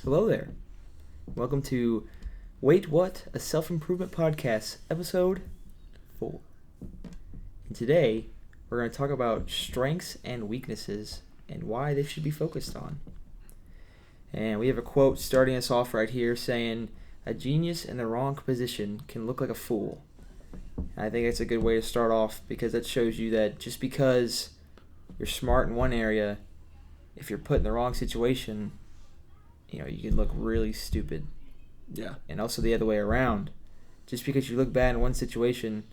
Hello there. Welcome to Wait What? A Self-Improvement Podcast, Episode 4. And today, we're going to talk about strengths and weaknesses and why they should be focused on. And we have a quote starting us off right here saying, "A genius in the wrong position can look like a fool." And I think that's a good way to start off because that shows you that just because you're smart in one area, if you're put in the wrong situation, you can look really stupid. Yeah. And also the other way around. Just because you look bad in one situation,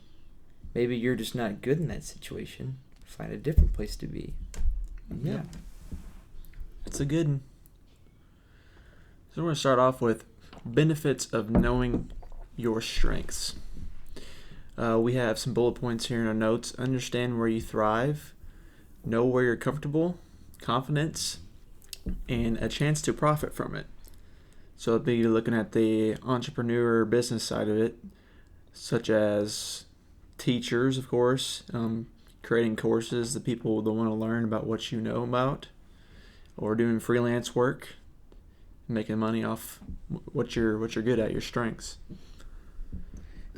maybe you're just not good in that situation. Find a different place to be. Yeah. It's a good one. So we're going to start off with benefits of knowing your strengths. We have some bullet points here in our notes. Understand where you thrive. Know where you're comfortable. Confidence. And a chance to profit from it. So it'd be looking at the entrepreneur business side of it, such as teachers, of course, creating courses that people don't want to learn about what you know about, or doing freelance work, making money off what you're good at, your strengths.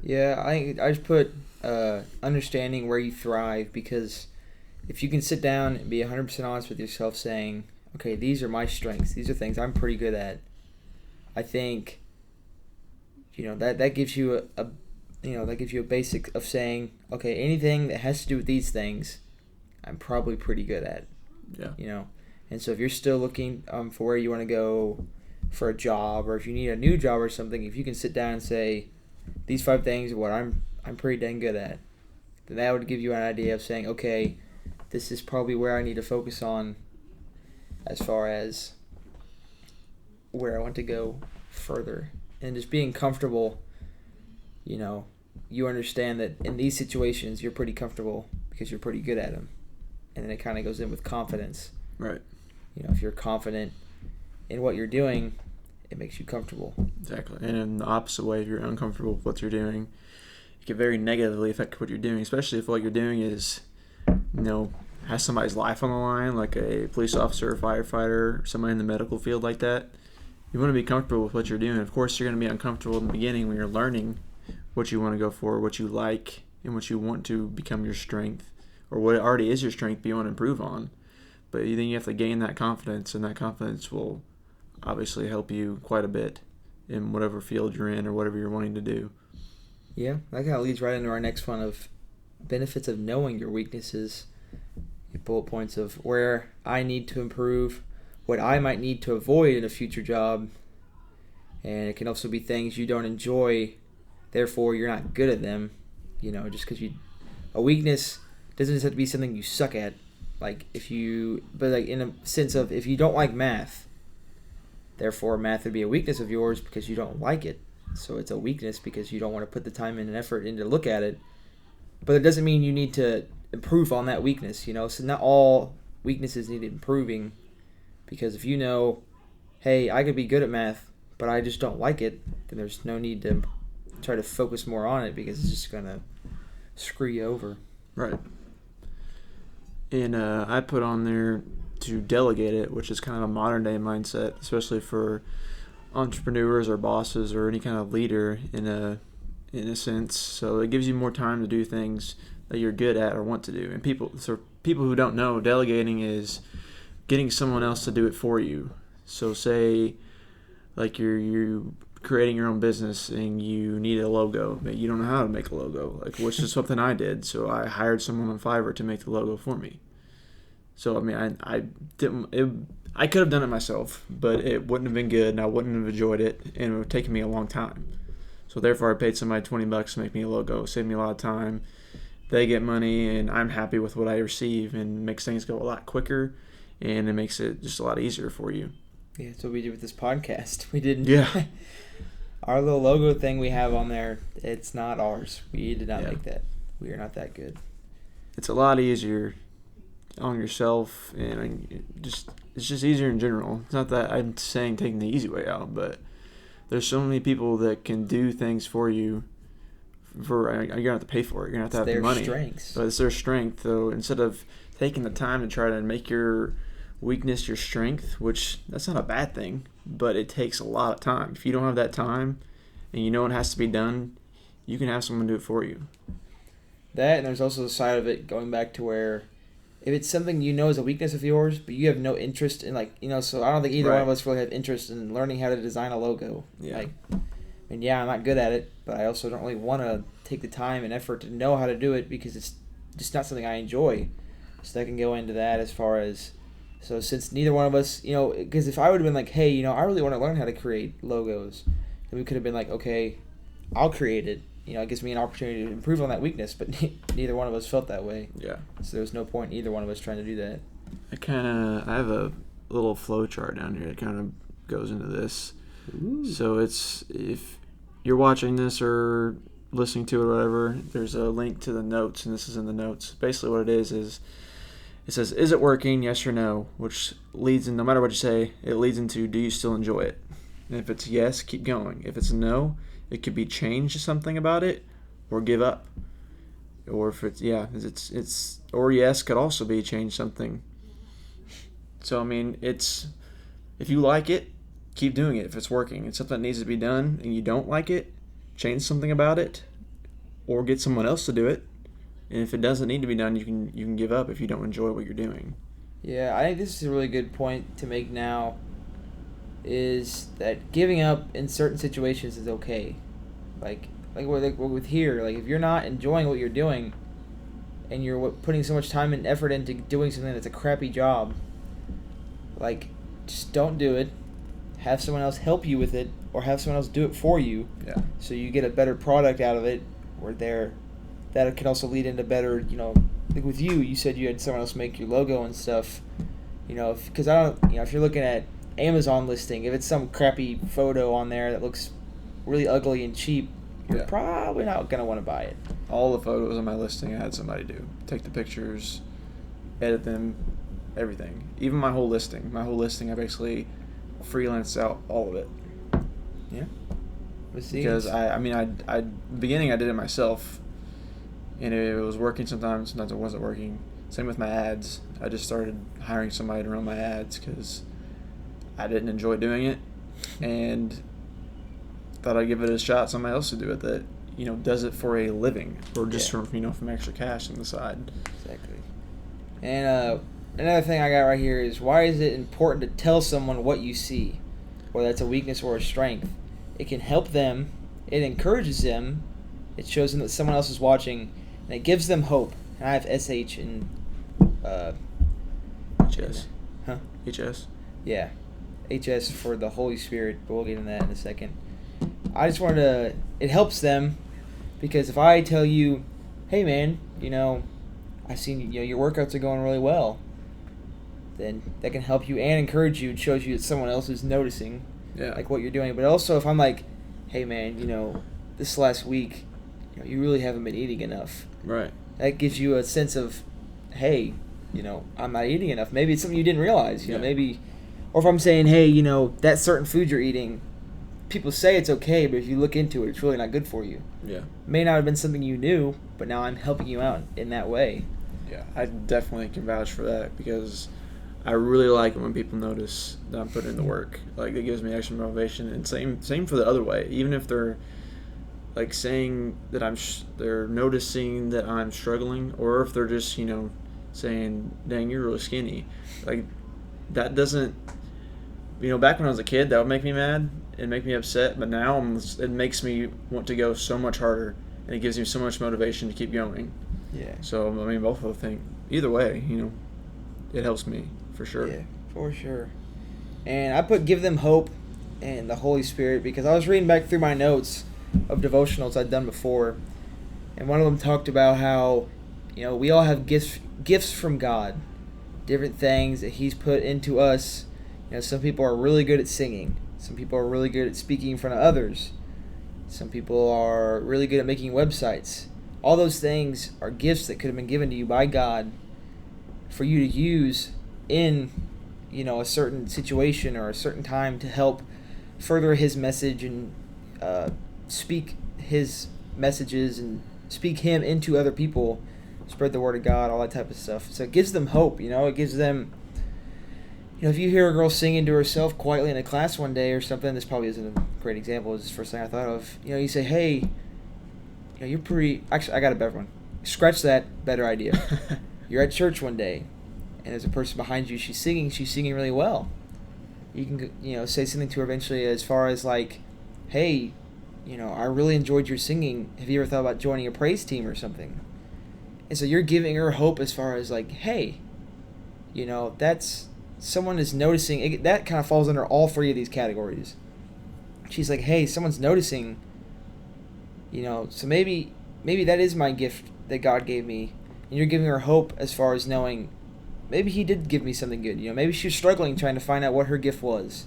Yeah, I just put understanding where you thrive, because if you can sit down and be 100% honest with yourself saying, okay, these are my strengths, these are things I'm pretty good at, I think that gives you a basic of saying, okay, anything that has to do with these things I'm probably pretty good at. Yeah. And so if you're still looking for where you want to go for a job, or if you need a new job or something, if you can sit down and say these 5 things are what I'm pretty dang good at, then that would give you an idea of saying, okay, this is probably where I need to focus on as far as where I want to go further. And just being comfortable, you understand that in these situations you're pretty comfortable because you're pretty good at them. And then it kind of goes in with confidence. Right. If you're confident in what you're doing, it makes you comfortable. Exactly. And in the opposite way, if you're uncomfortable with what you're doing, it can very negatively affect what you're doing, especially if what you're doing is, has somebody's life on the line, like a police officer, or firefighter, or somebody in the medical field like that. You want to be comfortable with what you're doing. Of course, you're going to be uncomfortable in the beginning when you're learning what you want to go for, what you like, and what you want to become your strength, or what already is your strength but you want to improve on. But then you have to gain that confidence, and that confidence will obviously help you quite a bit in whatever field you're in or whatever you're wanting to do. Yeah, that kind of leads right into our next one of benefits of knowing your weaknesses. Your bullet points of where I need to improve, what I might need to avoid in a future job, and it can also be things you don't enjoy, therefore you're not good at them. Just because a weakness doesn't just have to be something you suck at. But in a sense of if you don't like math, therefore math would be a weakness of yours because you don't like it. So it's a weakness because you don't want to put the time and effort in to look at it. But it doesn't mean you need to improve on that weakness, So not all weaknesses need improving, because if hey, I could be good at math, but I just don't like it, then there's no need to try to focus more on it because it's just going to screw you over. Right. And I put on there to delegate it, which is kind of a modern day mindset, especially for entrepreneurs or bosses or any kind of leader in a sense. So it gives you more time to do things that you're good at or want to do. And people who don't know, delegating is getting someone else to do it for you. So say like you're creating your own business and you need a logo, but you don't know how to make a logo, which is something I did. So I hired someone on Fiverr to make the logo for me. So I could have done it myself, but it wouldn't have been good and I wouldn't have enjoyed it, and it would have taken me a long time. So therefore I paid somebody $20 to make me a logo, saved me a lot of time. They get money and I'm happy with what I receive, and makes things go a lot quicker, and it makes it just a lot easier for you. Yeah, that's what we did with this podcast. We didn't. Yeah. Our little logo thing we have on there, it's not ours. We did not make that. We are not that good. It's a lot easier on yourself, and it's just easier in general. It's not that I'm saying taking the easy way out, but there's so many people that can do things for you. You're gonna have to pay for it. You're gonna have to have the money. Strengths. But it's their strength, though. Instead of taking the time to try to make your weakness your strength, which that's not a bad thing. but it takes a lot of time. If you don't have that time and you know it has to be done, you can have someone do it for you. That, and there's also the side of it going back to where if it's something you know is a weakness of yours, but you have no interest in, like, so I don't think either one of us really have interest in learning how to design a logo. Yeah. Like, and yeah, I'm not good at it, but I also don't really want to take the time and effort to know how to do it because it's just not something I enjoy. So that can go into that as far as, so since neither one of us, because if I would have been like, hey, I really want to learn how to create logos, then we could have been like, okay, I'll create it. It gives me an opportunity to improve on that weakness, but neither one of us felt that way. Yeah. So there was no point in either one of us trying to do that. I have a little flow chart down here that kind of goes into this. Ooh. So it's, if you're watching this or listening to it or whatever, there's a link to the notes, and this is in the notes. Basically what it is it says, is it working, yes or no, which leads in, no matter what you say, it leads into, do you still enjoy it? And if it's yes, keep going. If it's no, it could be change something about it or give up. Or if it's or yes could also be change something. So, I mean, if you like it, keep doing it if it's working. It's something that needs to be done and you don't like it, change something about it or get someone else to do it. And if it doesn't need to be done, you can give up if you don't enjoy what you're doing. Yeah, I think this is a really good point to make now, is that giving up in certain situations is okay. Like with here, like if you're not enjoying what you're doing and you're putting so much time and effort into doing something that's a crappy job, like, just don't do it. Have someone else help you with it, or have someone else do it for you. Yeah. So you get a better product out of it, that can also lead into better, like with you said you had someone else make your logo and stuff, because if you're looking at Amazon listing, if it's some crappy photo on there that looks really ugly and cheap, you're probably not going to want to buy it. All the photos on my listing I had somebody do. Take the pictures, edit them, everything. Even my whole listing. I basically freelanced out all of it. Yeah. Because I beginning I did it myself, and it was working sometimes it wasn't working. Same with my ads. I just started hiring somebody to run my ads because I didn't enjoy doing it, and thought I'd give it a shot. Somebody else to do it that does it for a living, or just from extra cash on the side. Exactly. And another thing I got right here is, why is it important to tell someone what you see, whether that's a weakness or a strength? It can help them. It encourages them. It shows them that someone else is watching, and it gives them hope. And I have SH and HS. Huh? HS. Yeah. HS for the Holy Spirit, but we'll get into that in a second. I just wanted to, it helps them, because if I tell you, hey man, I've seen your workouts are going really well, then that can help you and encourage you. It shows you that someone else is noticing, like what you're doing. But also, if I'm like, hey man, this last week, you really haven't been eating enough. Right. That gives you a sense of, hey, I'm not eating enough. Maybe it's something you didn't realize. Maybe, or if I'm saying, hey, that certain food you're eating, people say it's okay, but if you look into it, it's really not good for you. Yeah. It may not have been something you knew, but now I'm helping you out in that way. Yeah, I definitely can vouch for that, because I really like it when people notice that I'm putting in the work. Like, it gives me extra motivation, and same for the other way. Even if they're like saying that they're noticing that I'm struggling, or if they're just saying, "Dang, you're really skinny," like that doesn't. Back when I was a kid, that would make me mad and make me upset. But now it makes me want to go so much harder, and it gives me so much motivation to keep going. Yeah. So both of them think either way, it helps me for sure. Yeah, for sure. And I give them hope and the Holy Spirit, because I was reading back through my notes of devotionals I'd done before, and one of them talked about how we all have gifts from God, different things that He's put into us. Some people are really good at singing. Some people are really good at speaking in front of others. Some people are really good at making websites. All those things are gifts that could have been given to you by God for you to use in, a certain situation or a certain time to help further His message and speak His messages and speak Him into other people, spread the word of God, all that type of stuff. So it gives them hope, it gives them, if you hear a girl singing to herself quietly in a class one day or something, this probably isn't a great example. It's the first thing I thought of. You say, hey, you're pretty. Actually, I got a better one. Scratch that. Better idea. You're at church one day, and there's a person behind you. She's singing really well. You can, say something to her eventually as far as like, hey, I really enjoyed your singing. Have you ever thought about joining a praise team or something? And so you're giving her hope as far as like, hey, that's someone is noticing. That kind of falls under all three of these categories. She's like, hey, someone's noticing. So maybe that is my gift that God gave me. And you're giving her hope as far as knowing maybe he did give me something good. Maybe she was struggling trying to find out what her gift was.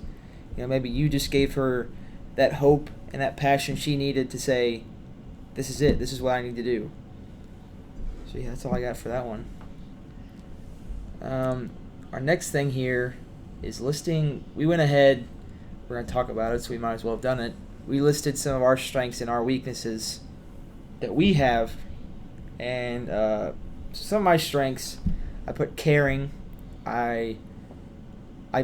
Maybe you just gave her that hope and that passion she needed to say, this is it. This is what I need to do. So yeah, that's all I got for that one. Our next thing here is listing. We went ahead. We're going to talk about it, so we might as well have done it. We listed some of our strengths and our weaknesses that we have. And some of my strengths, I put caring. I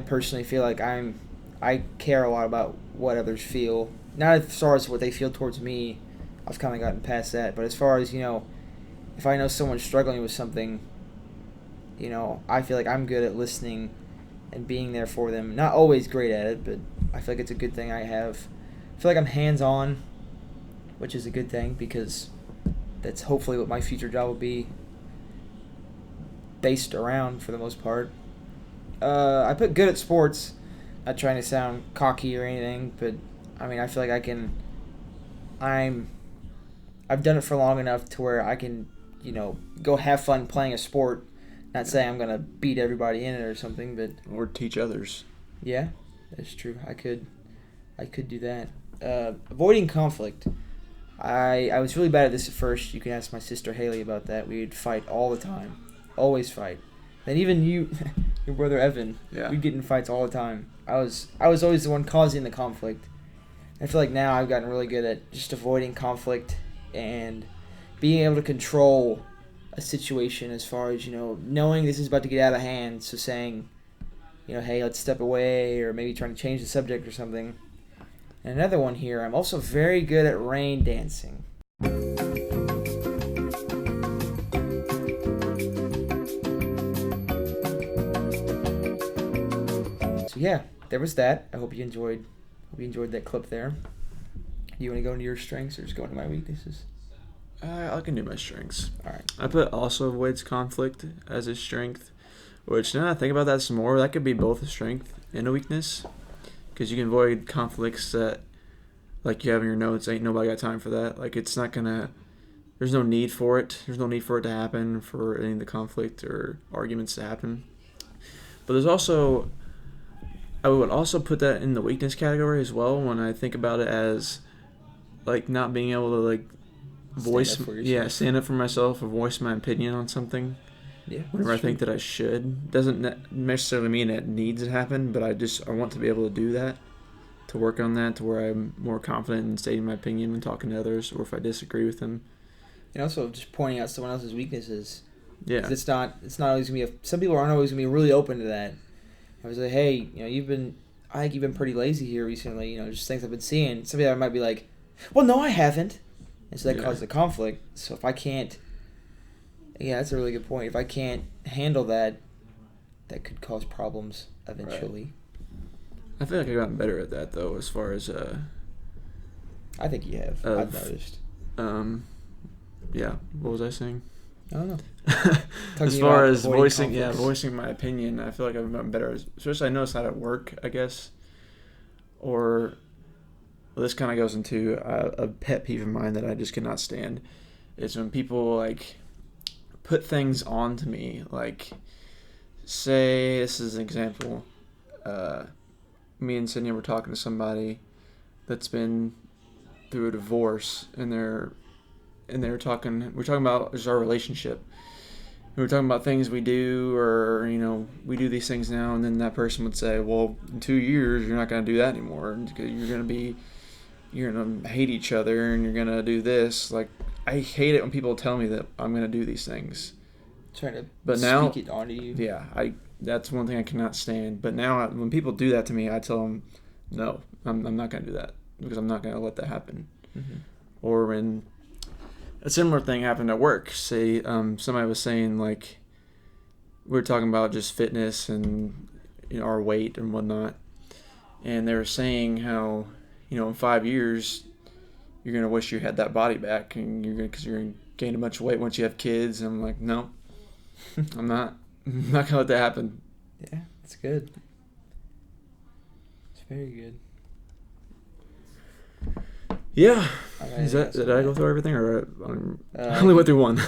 personally feel like I care a lot about what others feel. Not as far as what they feel towards me. I've kind of gotten past that. But as far as, if I know someone's struggling with something, I feel like I'm good at listening and being there for them. Not always great at it, but I feel like it's a good thing I have. I feel like I'm hands-on, which is a good thing because that's hopefully what my future job will be based around for the most part. I put good at sports. Not trying to sound cocky or anything, but I feel like I've done it for long enough to where I can, go have fun playing a sport. Not saying I'm gonna beat everybody in it or something, but or teach others. Yeah, that's true. I could do that. Avoiding conflict. I was really bad at this at first. You can ask my sister Haley about that. We'd fight all the time, always fight. And even you, your brother Evan, we'd get in fights all the time. I was always the one causing the conflict. I feel like now I've gotten really good at just avoiding conflict and being able to control a situation as far as, knowing this is about to get out of hand. So saying, hey, let's step away, or maybe trying to change the subject or something. And another one here, I'm also very good at rain dancing. So yeah, there was that. I hope you enjoyed that clip there. You want to go into your strengths or just go into my weaknesses? I can do my strengths. All right. I put also avoids conflict as a strength, which now that I think about that some more, that could be both a strength and a weakness, because you can avoid conflicts that, like you have in your notes, ain't nobody got time for that. Like it's not gonna. There's no need for it. There's no need for it to happen, for any of the conflict or arguments to happen. But there's also, I would also put that in the weakness category as well when I think about it as, like not being able to like stand up for myself or voice my opinion on something. Yeah. Whenever I think that I should. Doesn't necessarily mean it needs to happen, but I want to be able to do that, to work on that, to where I'm more confident in stating my opinion when talking to others, or if I disagree with them. And also just pointing out someone else's weaknesses. Yeah. 'Cause it's not always gonna be. Some people aren't always gonna be really open to that. I was like, hey, I think you've been pretty lazy here recently. Just things I've been seeing. Some people might be like, well, no, I haven't. And so that causes a conflict. So if I can't, that's a really good point. If I can't handle that, that could cause problems eventually. Right. I feel like I've gotten better at that though, as far as I think you have. I've noticed. Yeah. What was I saying? I don't know. As far as voicing my opinion, I feel like I've gotten better. Especially I noticed that at work, I guess. Or this kind of goes into a pet peeve of mine that I just cannot stand. Is when people like put things onto me. Like, say, this is an example. Me and Sydney were talking to somebody that's been through a divorce, and we're talking about just our relationship. We were talking about things we do, or we do these things now, and then that person would say, well, in 2 years you're not going to do that anymore, because you're going to hate each other, and you're going to do this. Like, I hate it when people tell me that I'm going to do these things. Trying to speak it onto you. Yeah, That's one thing I cannot stand. But now, when people do that to me, I tell them, no, I'm not going to do that because I'm not going to let that happen. Mm-hmm. Or when a similar thing happened at work, say somebody was saying, like, we were talking about just fitness and our weight and whatnot, and they were saying how in 5 years you're gonna wish you had that body back, and because you're gonna gain a bunch of weight once you have kids. And I'm like, no, I'm not. I'm not gonna let that happen. Yeah, it's good. It's very good. Yeah. Did I go through everything, or I only went through one?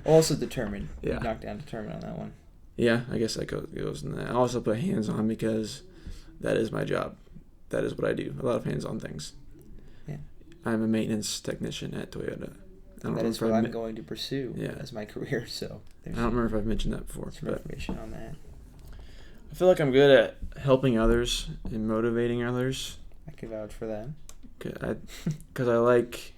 Also determined. Yeah. You knocked down determined on that one. Yeah, I guess that goes in that. I also put hands-on because that is my job. That is what I do. A lot of hands-on things. Yeah. I'm a maintenance technician at Toyota. That is what I'm going to pursue as my career. So I don't remember if I've mentioned that before. Some information on that. I feel like I'm good at helping others and motivating others. I can vouch for that. Because I like,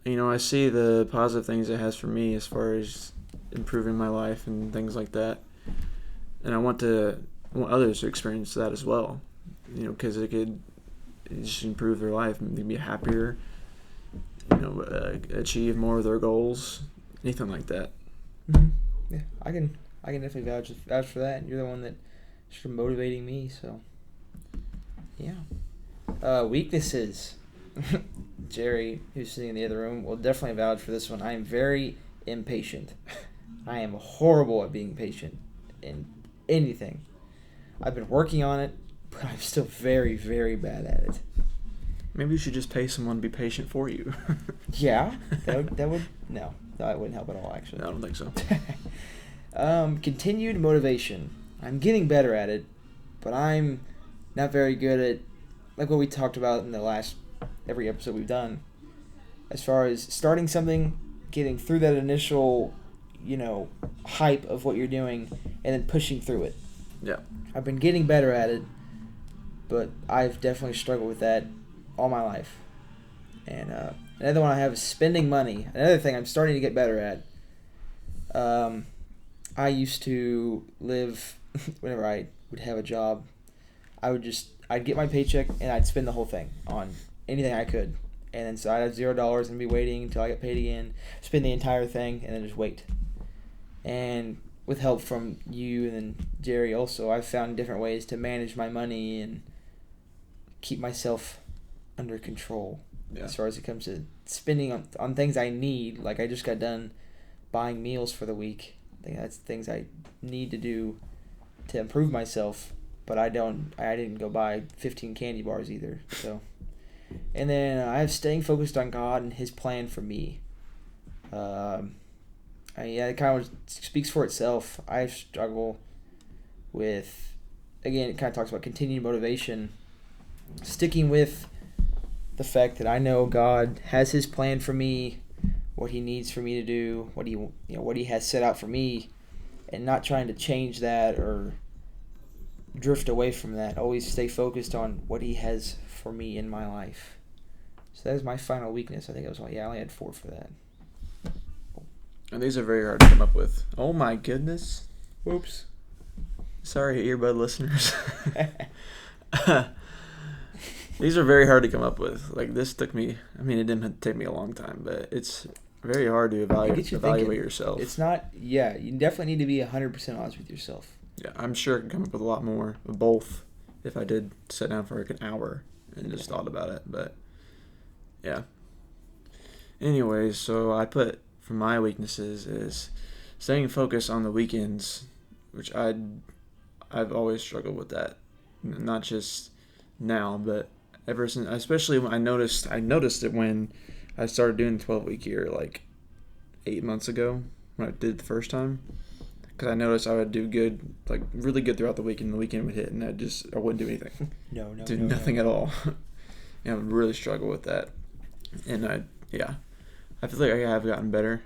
I see the positive things it has for me as far as improving my life and things like that, and I want others to experience that as well, because it could just improve their life and be happier, achieve more of their goals, anything like that. Mm-hmm. Yeah, I can definitely vouch for that. You're the one that started motivating me, so yeah. Weaknesses. Jerry, who's sitting in the other room, will definitely vouch for this one. I am very impatient. I am horrible at being patient in anything. I've been working on it, but I'm still very, very bad at it. Maybe you should just pay someone to be patient for you. Yeah, that would no, that wouldn't help at all, actually. No, I don't think so. Continued motivation. I'm getting better at it, but I'm not very good at, like what we talked about in the last every episode we've done, as far as starting something, getting through that initial, hype of what you're doing, and then pushing through it. Yeah. I've been getting better at it, but I've definitely struggled with that all my life. And another one I have is spending money. Another thing I'm starting to get better at. I used to live, whenever I would have a job, I'd get my paycheck and I'd spend the whole thing on anything I could. And then so I'd have $0 and be waiting until I got paid again, spend the entire thing, and then just wait. And with help from you and then Jerry also, I've found different ways to manage my money and keep myself under control. Yeah. As far as it comes to spending on things I need. Like I just got done buying meals for the week. I think that's things I need to do to improve myself. But I didn't go buy 15 candy bars either. So, and then I have staying focused on God and His plan for me. It kind of speaks for itself. I struggle with, again, it kind of talks about continued motivation, sticking with the fact that I know God has His plan for me, what He needs for me to do, what He has set out for me, and not trying to change that or drift away from that. Always stay focused on what He has for me in my life. So that is my final weakness. I think I only had 4 for that. And these are very hard to come up with. Oh my goodness. Whoops. Sorry, earbud listeners. These are very hard to come up with. Like, this took me, it didn't take me a long time, but it's very hard to evaluate yourself. It's not, you definitely need to be 100% honest with yourself. Yeah, I'm sure I can come up with a lot more of both if I did sit down for like an hour and just thought about it. But, yeah. Anyways, so I put, for my weaknesses, is staying focused on the weekends, which I've always struggled with that. Not just now, but ever since, especially when I noticed it when I started doing the 12-week year like 8 months ago when I did it the first time, because I noticed I would do good, like really good throughout the week, and the weekend would hit and I wouldn't do anything. Nothing at all. And I would really struggle with that. And I feel like I have gotten better,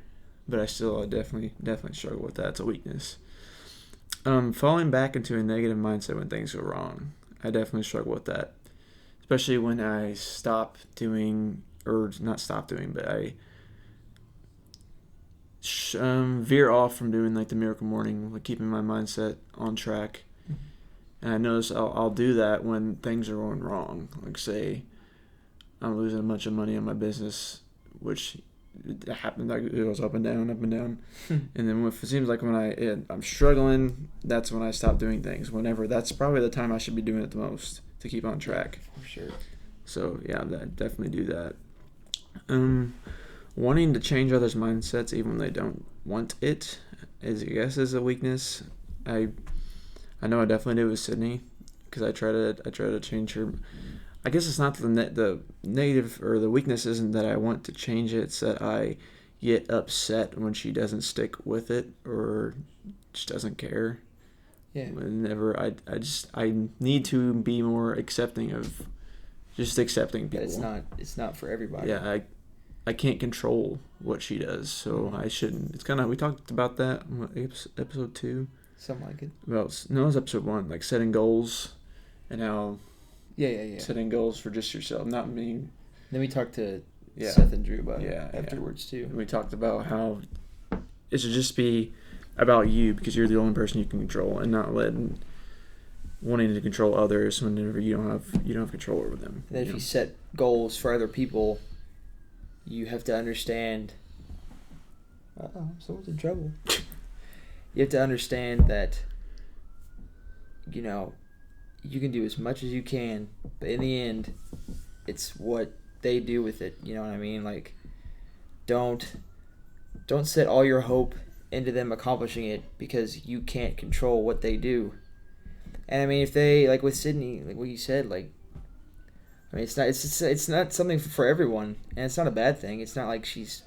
but I still definitely struggle with that. It's a weakness. Falling back into a negative mindset when things go wrong. I definitely struggle with that. Especially when I not stop doing, but veer off from doing like the miracle morning, like keeping my mindset on track. And I notice I'll do that when things are going wrong. Like say I'm losing a bunch of money on my business, which it happened. Like it goes up and down, and then if it seems like when I'm struggling, that's when I stop doing things. Whenever that's probably the time I should be doing it the most to keep on track. For sure. So yeah, definitely do that. Wanting to change others' mindsets even when they don't want it is a weakness. I know I definitely do with Sydney because I try to change her. I guess it's not the negative or the weakness isn't that I want to change it. It's that I get upset when she doesn't stick with it or just doesn't care. Yeah. Whenever I need to be more accepting of just accepting people. But it's not for everybody. Yeah, I can't control what she does, so I shouldn't. It's kind of, we talked about that in episode 2. Something like it. No, it was episode 1, like setting goals and how setting goals for just yourself, not being. Then we talked to Seth and Drew about it afterwards too. And we talked about how it should just be about you because you're the only person you can control, and not wanting to control others whenever you don't have control over them. And then if you set goals for other people, you have to understand. Someone's in trouble. You have to understand that, you can do as much as you can, but in the end, it's what they do with it. You know what I mean? Like, don't set all your hope into them accomplishing it because you can't control what they do. And I mean, if they, like with Sydney, like what you said, like, I mean, it's not something for everyone, and it's not a bad thing. It's not like she's,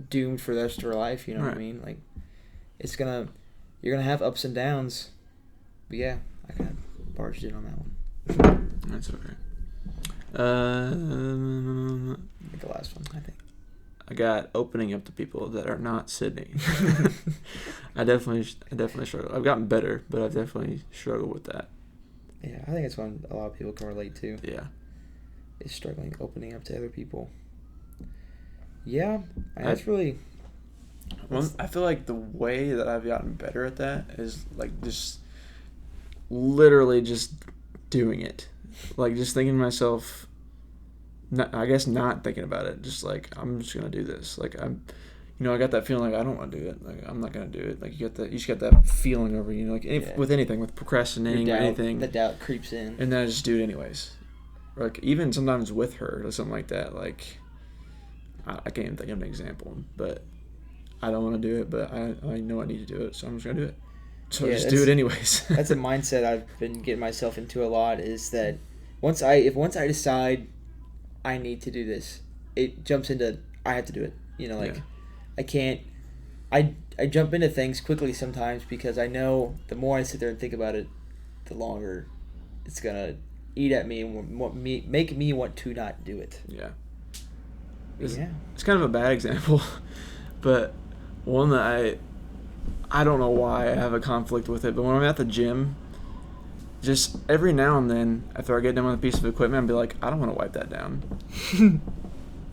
doomed for the rest of her life, you know what I mean? Like, you're gonna have ups and downs. But yeah, I kind of barged in on that one. That's okay. Like the last one, I think. I got opening up to people that are not Sydney. I definitely struggle. I've gotten better, but I've definitely struggled with that. Yeah, I think it's one a lot of people can relate to. Yeah. Is struggling opening up to other people. Yeah, that's really. I feel like the way that I've gotten better at that is like just literally just doing it, like just thinking to myself. I guess not thinking about it, just like I'm just gonna do this. Like I got that feeling like I don't want to do it. Like I'm not gonna do it. Like you just get that feeling over you. Like with anything, with procrastinating or anything, the doubt creeps in, and then I just do it anyways. Like even sometimes with her or something like that. Like I can't even think of an example, but I don't want to do it, but I know I need to do it, so I'm just gonna do it. So I just do it anyways. That's a mindset I've been getting myself into a lot. Is that once I decide I need to do this, it jumps into I have to do it. I can't. I jump into things quickly sometimes because I know the more I sit there and think about it, the longer it's gonna eat at me and make me want to not do it. Yeah. It's kind of a bad example, but one that I don't know why I have a conflict with it, but when I'm at the gym, just every now and then, after I get done with a piece of equipment, I'll be like, I don't want to wipe that down.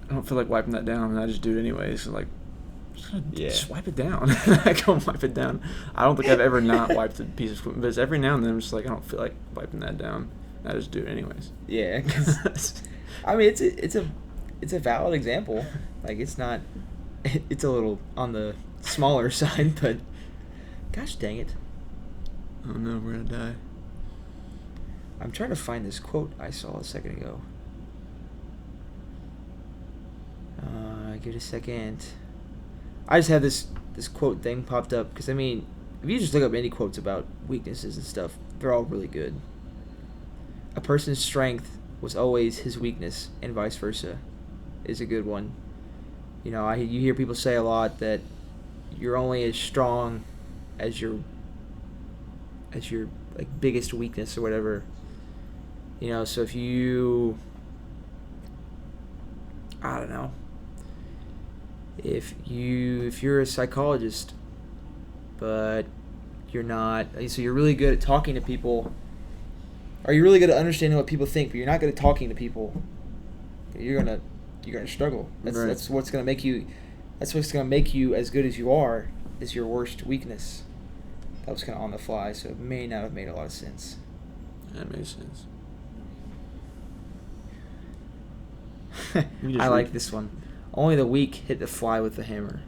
I don't feel like wiping that down, and I just do it anyways. So like, just wipe it down. I go wipe it down. I don't think I've ever not wiped a piece of equipment, but it's every now and then I'm just like, I don't feel like wiping that down. I just do it anyways. Yeah, cause, I mean, it's a valid example. Like, it's not, it's a little on the smaller side, but gosh dang it. Oh no, we're gonna die. I'm trying to find this quote I saw a second ago. Give it a second. I just had this quote thing popped up because, I mean, if you just look up any quotes about weaknesses and stuff, they're all really good. A person's strength was always his weakness, and vice versa, is a good one. You hear people say a lot that you're only as strong as your like biggest weakness or whatever. So if you, I don't know, if you're a psychologist, but you're not, so you're really good at talking to people, or you're really good at understanding what people think, but you're not good at talking to people, you're gonna struggle. That's what's gonna make you That's what's going to make you as good as you are, is your worst weakness. That was kind of on the fly, so it may not have made a lot of sense. That makes sense. I like this one. Only the weak hit the fly with the hammer.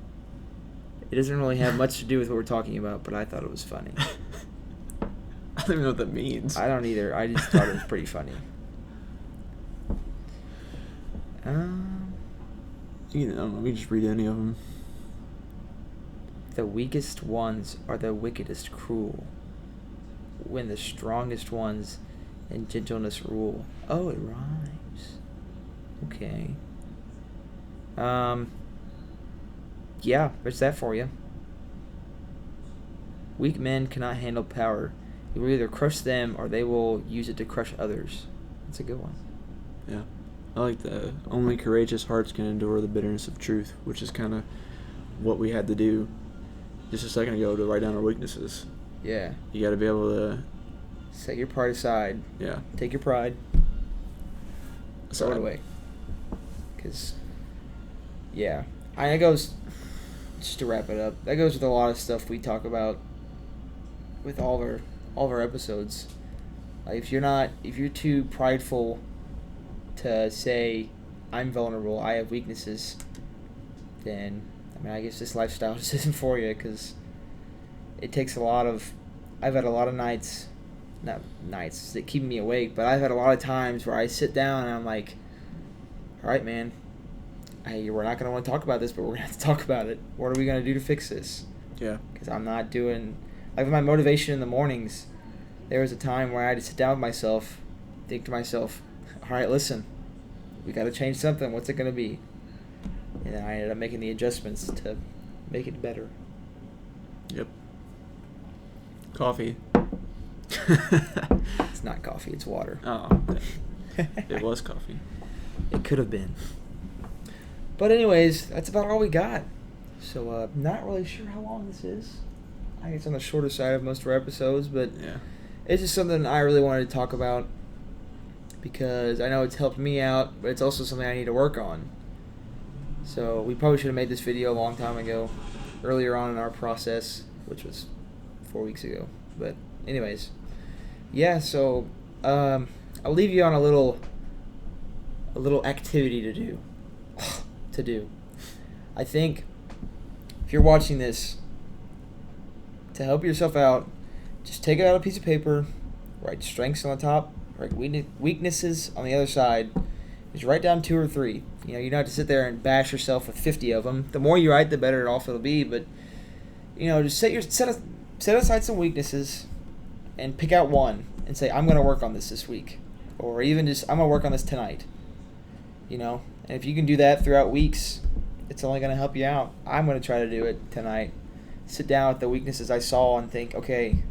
It doesn't really have much to do with what we're talking about, but I thought it was funny. I don't even know what that means. I don't either. I just thought it was pretty funny. You know, we just read any of them. The weakest ones are the wickedest cruel, when the strongest ones in gentleness rule. Oh, it rhymes. Okay. Yeah, there's that for you. Weak men cannot handle power. You will either crush them or they will use it to crush others. That's a good one. Yeah. I like the only courageous hearts can endure the bitterness of truth, which is kind of what we had to do just a second ago to write down our weaknesses. Yeah. You got to be able to set your pride aside. Yeah. Take your pride. Throw it away. Because, yeah. That goes, just to wrap it up, that goes with a lot of stuff we talk about with all of our episodes. If you're too prideful to say, I'm vulnerable, I have weaknesses, then, I guess this lifestyle just isn't for you, because it takes I've had a lot of nights that keep me awake, but I've had a lot of times where I sit down and I'm like, all right, man, we're not going to want to talk about this, but we're going to have to talk about it. What are we going to do to fix this? Yeah. Because I'm not doing... my motivation in the mornings, there was a time where I had to sit down with myself, think to myself, all right, listen, we got to change something. What's it going to be? And then I ended up making the adjustments to make it better. Yep. Coffee. It's not coffee, it's water. Oh, it was coffee. It could have been. But anyways, that's about all we got. So, not really sure how long this is. I think it's on the shorter side of most of our episodes, but yeah, it's just something I really wanted to talk about because I know it's helped me out, but it's also something I need to work on. So we probably should have made this video a long time ago, earlier on in our process, which was 4 weeks ago. But anyways, yeah, so I'll leave you on a little activity to do. I think if you're watching this, to help yourself out, just take out a piece of paper, write strengths on the top, write weaknesses on the other side. Just write down 2 or 3. You don't have to sit there and bash yourself with 50 of them. The more you write, the better off it'll be. But just set aside some weaknesses and pick out one and say, I'm going to work on this week, or even just I'm going to work on this tonight. And if you can do that throughout weeks, it's only going to help you out. I'm going to try to do it tonight. Sit down with the weaknesses I saw and think, okay,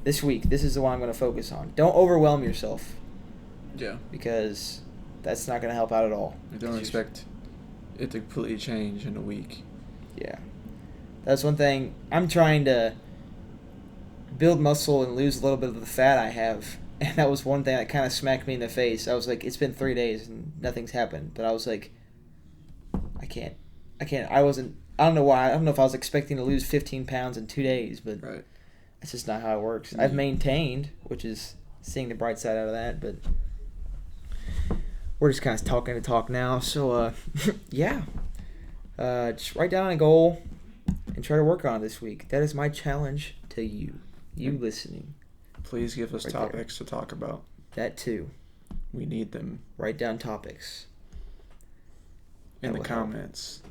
this week, this is the one I'm going to focus on. Don't overwhelm yourself. Yeah. Because that's not going to help out at all. You don't expect it to completely change in a week. Yeah. That's one thing. I'm trying to build muscle and lose a little bit of the fat I have. And that was one thing that kind of smacked me in the face. I was like, it's been 3 days and nothing's happened. But I was like, I can't. I don't know why. I don't know if I was expecting to lose 15 pounds in 2 days, but right. That's just not how it works. Yeah. I've maintained, which is seeing the bright side out of that, but we're just kind of talking to talk now. So, yeah. Just write down a goal and try to work on it this week. That is my challenge to you listening. Please give us right topics to talk about. That too. We need them. Write down topics. In the comments.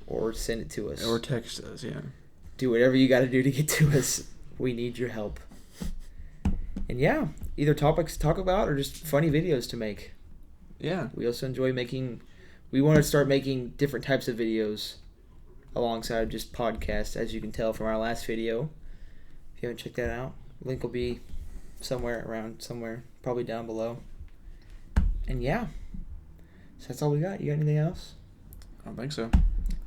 Or send it to us. Or text us, yeah. Do whatever you got to do to get to us. We need your help. And yeah, either topics to talk about or just funny videos to make. Yeah. We also enjoy we want to start making different types of videos alongside just podcasts, as you can tell from our last video. If you haven't checked that out, link will be somewhere, probably down below. And yeah, so that's all we got. You got anything else? I don't think so.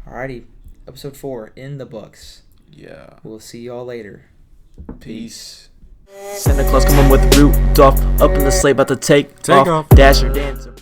Alrighty, episode 4 in the books. Yeah. We'll see y'all later. Peace. Santa Claus coming with Rudolph, up in the sleigh about to take off. Dasher, dancer.